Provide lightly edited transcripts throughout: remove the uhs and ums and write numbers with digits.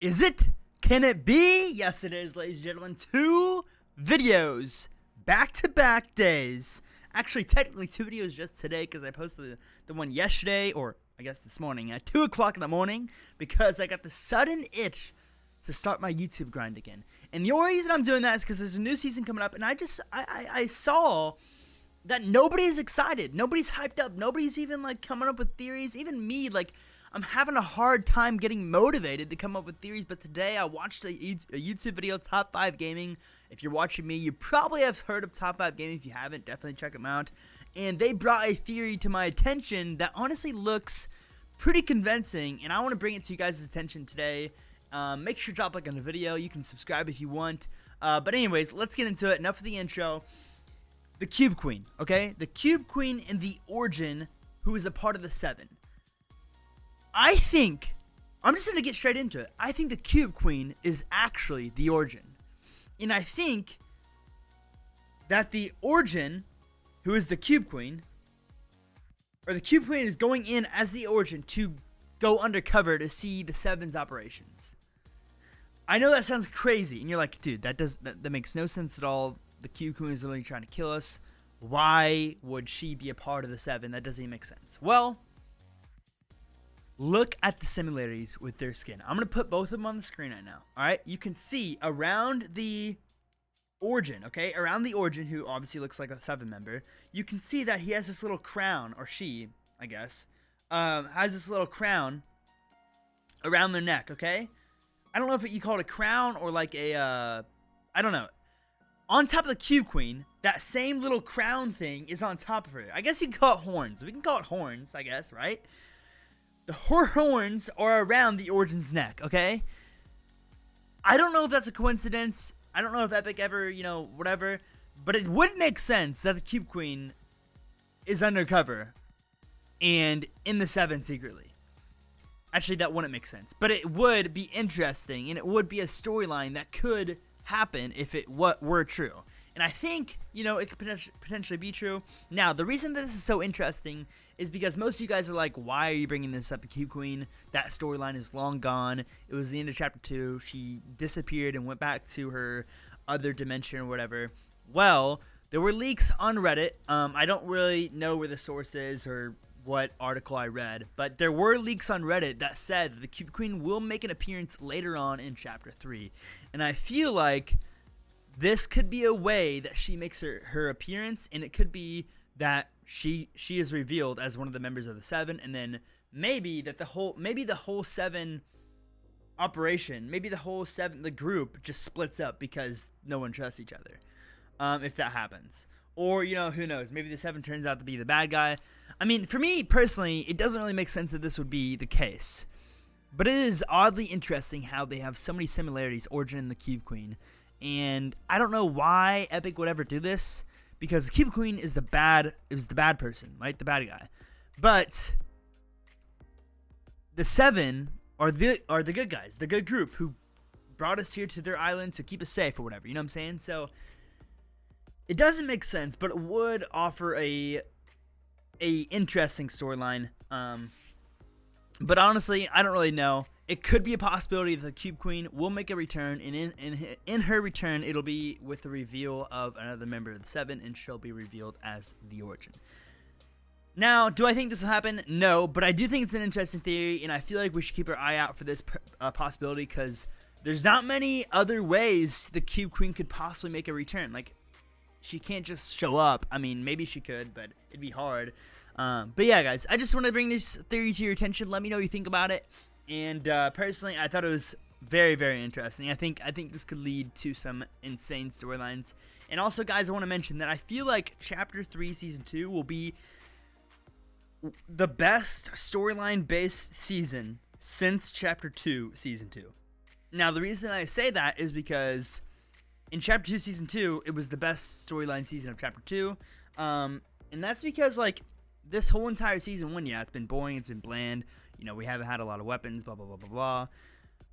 Is it? Can it be? Yes, it is, ladies and gentlemen. 2 videos, back-to-back days. Actually, technically 2 videos just today because I posted the one yesterday, or I guess this morning, at 2 o'clock in the morning because I got the sudden itch to start my YouTube grind again. And the only reason I'm doing that is because there's a new season coming up, and I saw that nobody's excited. Nobody's hyped up. Nobody's even, like, coming up with theories. Even me, like, I'm having a hard time getting motivated to come up with theories, but today I watched a YouTube video, Top 5 Gaming. If you're watching me, you probably have heard of Top 5 Gaming. If you haven't, definitely check them out. And they brought a theory to my attention that honestly looks pretty convincing, and I want to bring it to you guys' attention today. Make sure to drop a like on the video. You can subscribe if you want. But anyways, let's get into it. Enough of the intro. The Cube Queen, okay? The Cube Queen and the Origin, who is a part of the 7. I think, I'm just going to get straight into it. I think the Cube Queen is actually the Origin. And I think that the Origin, who is the Cube Queen, or the Cube Queen is going in as the Origin to go undercover to see the 7's operations. I know that sounds crazy, and you're like, dude, that makes no sense at all. The Cube Queen is literally trying to kill us. Why would she be a part of the 7? That doesn't even make sense. Well, look at the similarities with their skin. I'm going to put both of them on the screen right now. All right, you can see around the Origin, okay? Around the Origin, who obviously looks like a 7 member, you can see that he has this little crown, or she, I guess, has this little crown around their neck, okay? I don't know if you call it a crown or like a, I don't know. On top of the Cube Queen, that same little crown thing is on top of her. I guess you can call it horns. We can call it horns, I guess, right? The horns are around the Origin's neck, okay? I don't know if that's a coincidence. I don't know if Epic ever, whatever. But it would make sense that the Cube Queen is undercover and in the 7 secretly. Actually, that wouldn't make sense. But it would be interesting, and it would be a storyline that could happen if it were true. And I think, it could potentially be true. Now, the reason that this is so interesting is because most of you guys are like, why are you bringing this up, the Cube Queen? That storyline is long gone. It was the end of Chapter 2. She disappeared and went back to her other dimension or whatever. Well, there were leaks on Reddit. I don't really know where the source is or what article I read, but there were leaks on Reddit that said that the Cube Queen will make an appearance later on in Chapter 3. And I feel like this could be a way that she makes her appearance, and it could be that she is revealed as one of the members of the 7, and then maybe the whole 7 operation, the group just splits up because no one trusts each other. If that happens. Or, who knows, maybe the 7 turns out to be the bad guy. I mean, for me personally, it doesn't really make sense that this would be the case. But it is oddly interesting how they have so many similarities, Origin and the Cube Queen. And I don't know why Epic would ever do this, because the Cube Queen is the bad person, right? The bad guy. But the 7 are the good guys, the good group who brought us here to their island to keep us safe or whatever. You know what I'm saying? So it doesn't make sense, but it would offer a interesting storyline. But honestly, I don't really know. It could be a possibility that the Cube Queen will make a return, and in her return, it'll be with the reveal of another member of the 7, and she'll be revealed as the Origin. Now, do I think this will happen? No, but I do think it's an interesting theory, and I feel like we should keep our eye out for this possibility, because there's not many other ways the Cube Queen could possibly make a return. Like, she can't just show up. I mean, maybe she could, but it'd be hard. But yeah, guys, I just want to bring this theory to your attention. Let me know what you think about it. And personally, I thought it was very, very interesting. I think this could lead to some insane storylines. And also, guys, I want to mention that I feel like Chapter 3 Season 2 will be the best storyline-based season since Chapter 2 Season 2. Now, the reason I say that is because in Chapter 2 Season 2, it was the best storyline season of Chapter 2. And that's because, like, this whole entire Season 1, yeah, it's been boring, it's been bland. We haven't had a lot of weapons, blah, blah, blah, blah, blah.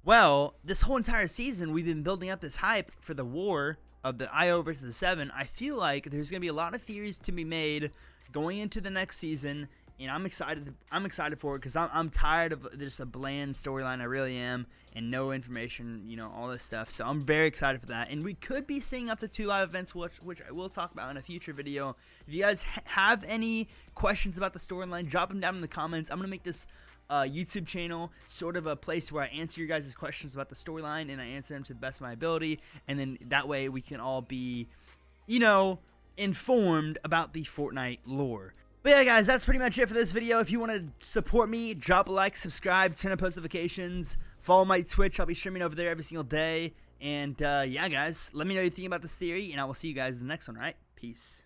Well, this whole entire season, we've been building up this hype for the war of the IO versus the 7. I feel like there's going to be a lot of theories to be made going into the next season, and I'm excited. I'm excited for it because I'm tired of just a bland storyline. I really am, and no information. You know, all this stuff. So I'm very excited for that. And we could be seeing up to 2 live events, which I will talk about in a future video. If you guys have any questions about the storyline, drop them down in the comments. I'm gonna make this YouTube channel sort of a place where I answer your guys' questions about the storyline, and I answer them to the best of my ability. And then that way we can all be, you know, informed about the Fortnite lore. But yeah, guys, that's pretty much it for this video. If you want to support me, drop a like, subscribe, turn on post notifications, follow my Twitch. I'll be streaming over there every single day. And yeah, guys, let me know what you think about this theory, and I will see you guys in the next one, all right? Peace.